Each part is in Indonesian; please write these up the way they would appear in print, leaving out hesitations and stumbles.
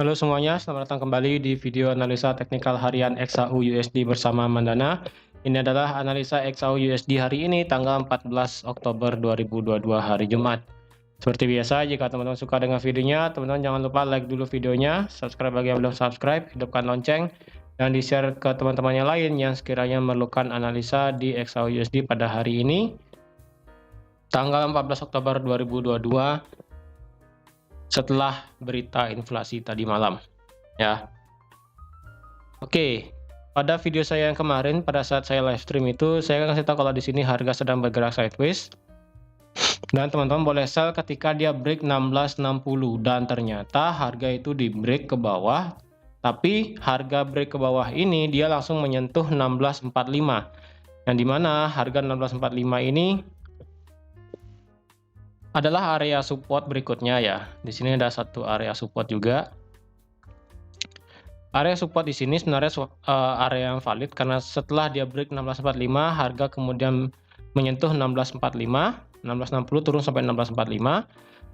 Halo semuanya, selamat datang kembali di video analisa teknikal harian XAU USD bersama Mandana. Ini adalah analisa XAU USD hari ini tanggal 14 Oktober 2022 hari Jumat. Seperti biasa, jika teman-teman suka dengan videonya, teman-teman jangan lupa like dulu videonya, subscribe bagi yang belum subscribe, hidupkan lonceng, dan di-share ke teman-teman yang lain yang sekiranya memerlukan analisa di XAU USD pada hari ini, tanggal 14 Oktober 2022, setelah berita inflasi tadi malam. Ya, oke. Pada video saya yang kemarin, pada saat saya live stream itu, saya kasih tahu kalau di sini harga sedang bergerak sideways, dan teman-teman boleh sell ketika dia break 1660, dan ternyata harga itu di break ke bawah, tapi harga break ke bawah ini dia langsung menyentuh 1645, yang dimana harga 1645 ini adalah area support berikutnya ya. Di sini ada satu area support juga. Area support di sini sebenarnya area yang valid karena setelah dia break 1645, harga kemudian menyentuh 1645, 1660 turun sampai 1645,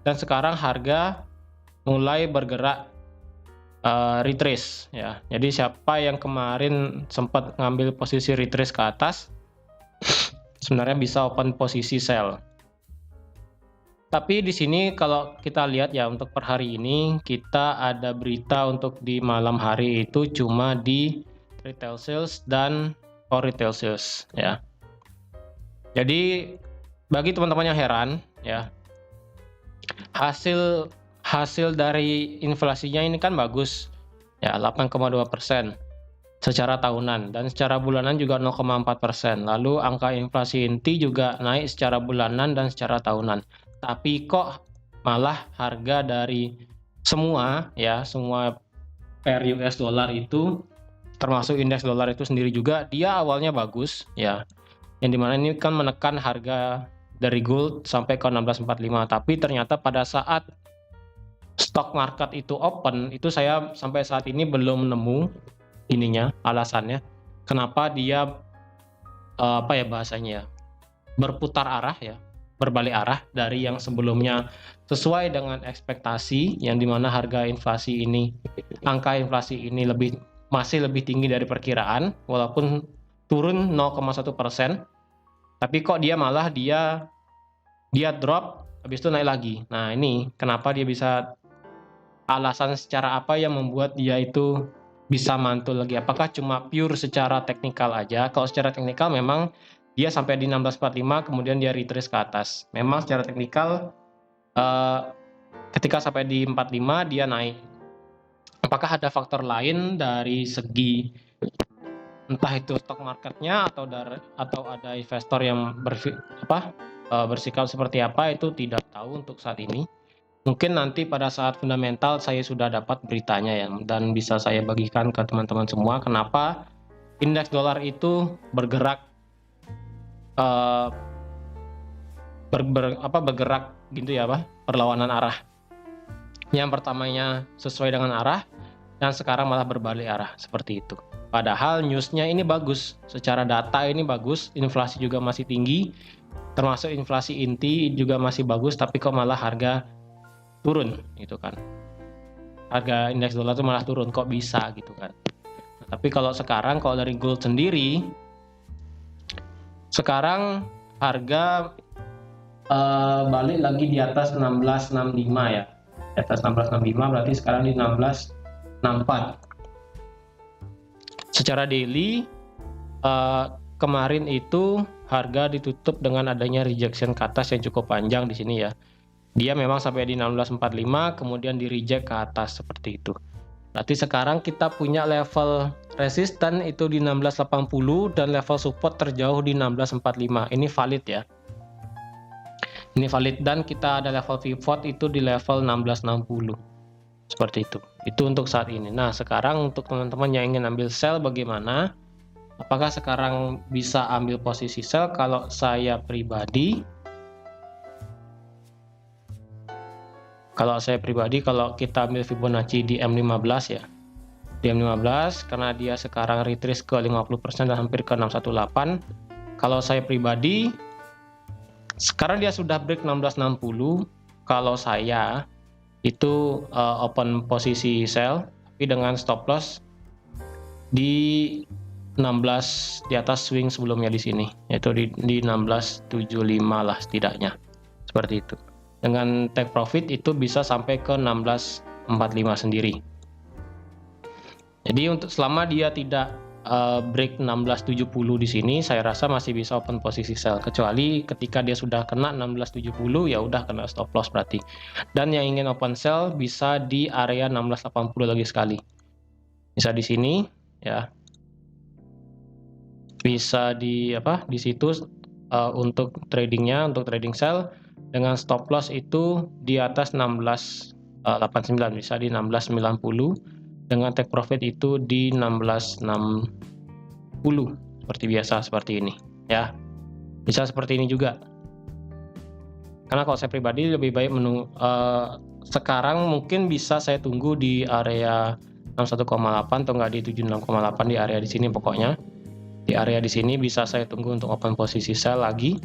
dan sekarang harga mulai bergerak retrace ya. Jadi siapa yang kemarin sempat ngambil posisi retrace ke atas, sebenarnya bisa open posisi sell. Tapi di sini kalau kita lihat ya, untuk per hari ini kita ada berita untuk di malam hari itu cuma di retail sales dan core retail sales ya. Jadi bagi teman-teman yang heran ya, hasil dari inflasinya ini kan bagus ya, 8,2% secara tahunan, dan secara bulanan juga 0,4%. Lalu angka inflasi inti juga naik secara bulanan dan secara tahunan. Tapi kok malah harga dari semua pair US dollar itu, termasuk indeks dolar itu sendiri juga, dia awalnya bagus ya, yang dimana ini kan menekan harga dari gold sampai ke 1645. Tapi ternyata pada saat stock market itu open, itu saya sampai saat ini belum nemu alasannya kenapa dia bahasanya berputar arah ya, berbalik arah dari yang sebelumnya sesuai dengan ekspektasi, yang dimana angka inflasi ini masih lebih tinggi dari perkiraan walaupun turun 0,1%, tapi kok dia malah dia drop habis itu naik lagi. Nah, ini kenapa dia bisa, alasan secara apa yang membuat dia itu bisa mantul lagi? Apakah cuma pure secara teknikal aja? Kalau secara teknikal memang dia sampai di 1645 kemudian dia retrace ke atas. Memang secara teknikal ketika sampai di 45 dia naik. Apakah ada faktor lain dari segi entah itu stock marketnya atau ada investor yang bersikap seperti apa, itu tidak tahu untuk saat ini. Mungkin nanti pada saat fundamental saya sudah dapat beritanya ya, dan bisa saya bagikan ke teman-teman semua kenapa indeks dolar itu bergerak bergerak gitu ya, perlawanan arah. Yang pertamanya sesuai dengan arah dan sekarang malah berbalik arah seperti itu. Padahal newsnya ini bagus, secara data ini bagus, inflasi juga masih tinggi, termasuk inflasi inti juga masih bagus, tapi kok malah harga turun gitu kan. Harga indeks dolar itu malah turun, kok bisa gitu kan. Nah, tapi kalau sekarang, kalau dari gold sendiri, sekarang harga balik lagi di atas 1665 ya. Di atas 1665 berarti sekarang di 1664. Secara daily kemarin itu harga ditutup dengan adanya rejection ke atas yang cukup panjang di sini ya. Dia memang sampai di 1645 kemudian di reject ke atas seperti itu. Berarti sekarang kita punya level resisten itu di 1680 dan level support terjauh di 1645. Ini valid ya. Ini valid, dan kita ada level pivot itu di level 1660. Seperti itu. Itu untuk saat ini. Nah, sekarang untuk teman-teman yang ingin ambil sell bagaimana? Apakah sekarang bisa ambil posisi sell? Kalau saya pribadi, kalau kita ambil Fibonacci di M15 ya, di M15 karena dia sekarang retrace ke 50% dan hampir ke 618. Kalau saya pribadi, sekarang dia sudah break 1660. Kalau saya itu open posisi sell, tapi dengan stop loss di 16 di atas swing sebelumnya di sini, yaitu di 16.75 lah setidaknya, seperti itu. Dengan take profit itu bisa sampai ke 16.45 sendiri. Jadi untuk selama dia tidak break 16.70 di sini, saya rasa masih bisa open posisi sell, kecuali ketika dia sudah kena 16.70 ya udah kena stop loss berarti. Dan yang ingin open sell bisa di area 16.80 lagi sekali, bisa di sini ya, bisa di situ untuk tradingnya, untuk trading sell dengan stop loss itu di atas 16.89, bisa di 16.90, dengan take profit itu di 16.60 seperti biasa, seperti ini ya. Bisa seperti ini juga, karena kalau saya pribadi lebih baik sekarang mungkin bisa saya tunggu di area 61,8 atau enggak di 76,8, di area di sini. Pokoknya di area di sini bisa saya tunggu untuk open posisi sell lagi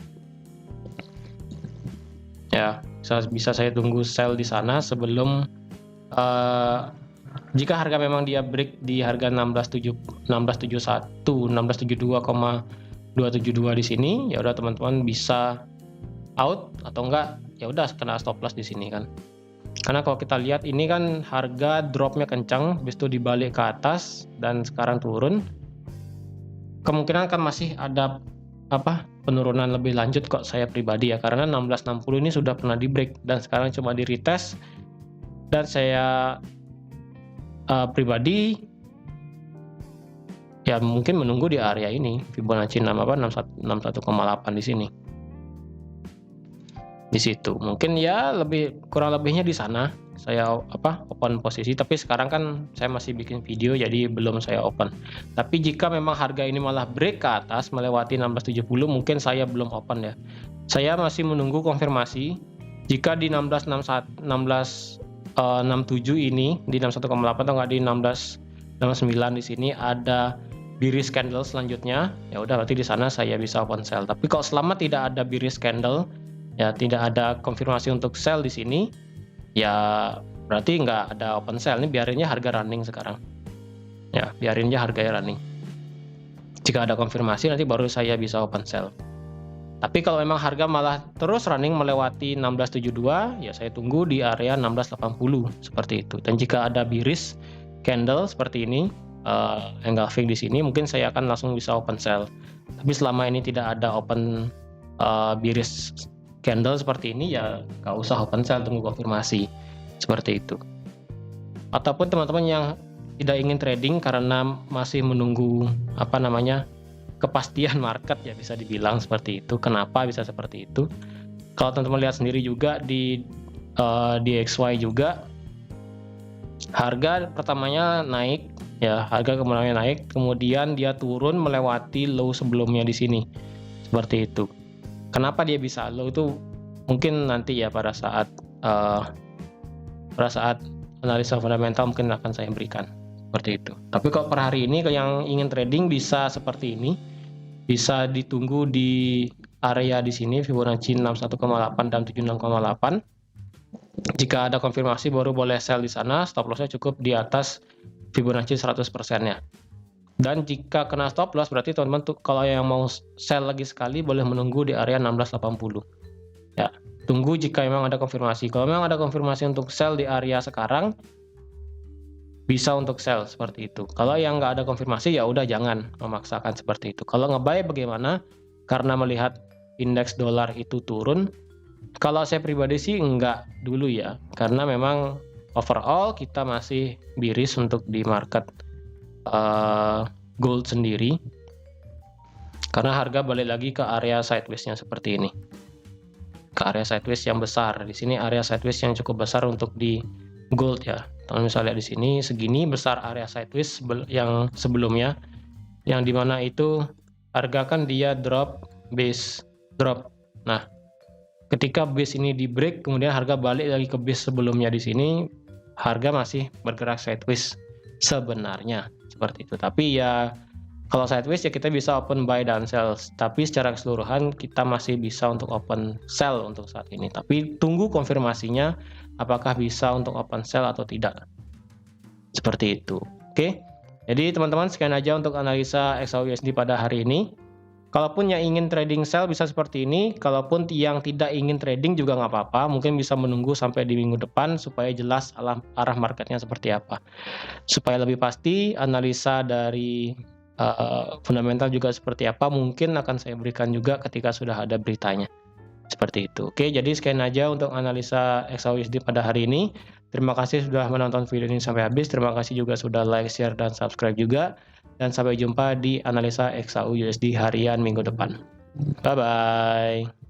ya. Bisa saya tunggu sell di sana sebelum jika harga memang dia break di harga 16.72,272 di sini, ya udah teman-teman bisa out, atau enggak ya udah kena stop loss di sini kan. Karena kalau kita lihat ini kan harga dropnya kencang, habis itu dibalik ke atas dan sekarang turun. Kemungkinan kan masih ada penurunan lebih lanjut kok saya pribadi ya, karena 16.60 ini sudah pernah di break dan sekarang cuma di retest. Dan saya pribadi ya mungkin menunggu di area ini, Fibonacci 61,8 di sini. Di situ mungkin ya kurang lebihnya di sana saya open posisi, tapi sekarang kan saya masih bikin video jadi belum saya open. Tapi jika memang harga ini malah break ke atas melewati 16.70, mungkin saya belum open ya. Saya masih menunggu konfirmasi. Jika di 16.67 ini, di 61,8 atau nggak di 16.69 di sini ada bearish candle selanjutnya, ya udah berarti di sana saya bisa open sell. Tapi kalau selama tidak ada bearish candle, ya tidak ada konfirmasi untuk sell di sini, ya berarti nggak ada open sell. Ini biarinnya harga running sekarang ya, biarinnya harganya running. Jika ada konfirmasi nanti baru saya bisa open sell. Tapi kalau memang harga malah terus running melewati 16.72, ya saya tunggu di area 16.80 seperti itu. Dan jika ada bearish candle seperti ini, engulfing di sini, mungkin saya akan langsung bisa open sell. Tapi selama ini tidak ada open bearish candle seperti ini, ya nggak usah open sell, tunggu konfirmasi seperti itu. Ataupun teman-teman yang tidak ingin trading karena masih menunggu kepastian market, ya bisa dibilang seperti itu. Kenapa bisa seperti itu? Kalau teman-teman lihat sendiri juga di DXY juga, harga pertamanya naik ya, harga kemudian naik, kemudian dia turun melewati low sebelumnya di sini seperti itu. Kenapa dia bisa low itu mungkin nanti ya pada saat analisa fundamental mungkin akan saya berikan seperti itu. Tapi kalau per hari ini yang ingin trading bisa seperti ini, bisa ditunggu di area di sini Fibonacci 61,8 dan 76,8. Jika ada konfirmasi baru boleh sell di sana, stop lossnya cukup di atas Fibonacci 100%-nya. Dan jika kena stop loss berarti teman-teman kalau yang mau sell lagi sekali boleh menunggu di area 16.80. Ya, tunggu jika memang ada konfirmasi. Kalau memang ada konfirmasi untuk sell di area sekarang, bisa untuk sell seperti itu. Kalau yang nggak ada konfirmasi ya udah jangan memaksakan seperti itu. Kalau nge-buy bagaimana? Karena melihat indeks dolar itu turun. Kalau saya pribadi sih enggak dulu ya, karena memang overall kita masih bearish untuk di market gold sendiri, karena harga balik lagi ke area sideways-nya seperti ini, ke area sideways yang besar. Di sini area sideways yang cukup besar untuk di gold ya. Kalau misalnya di sini segini besar area sideways yang sebelumnya, yang dimana itu harga kan dia drop, base drop. Nah, ketika base ini di break, kemudian harga balik lagi ke base sebelumnya di sini, harga masih bergerak sideways sebenarnya seperti itu. Tapi ya Kalau sideways ya kita bisa open buy dan sell, tapi secara keseluruhan kita masih bisa untuk open sell untuk saat ini. Tapi tunggu konfirmasinya apakah bisa untuk open sell atau tidak. Seperti itu. Oke. Jadi teman-teman sekian aja untuk analisa XAUUSD pada hari ini. Kalaupun yang ingin trading sell bisa seperti ini, kalaupun yang tidak ingin trading juga nggak apa-apa, mungkin bisa menunggu sampai di minggu depan supaya jelas arah marketnya seperti apa. Supaya lebih pasti analisa dari fundamental juga seperti apa, mungkin akan saya berikan juga ketika sudah ada beritanya. Seperti itu. Oke, jadi sekian aja untuk analisa XAUUSD pada hari ini. Terima kasih sudah menonton video ini sampai habis. Terima kasih juga sudah like, share, dan subscribe juga. Dan sampai jumpa di analisa XAUUSD harian minggu depan. Bye-bye.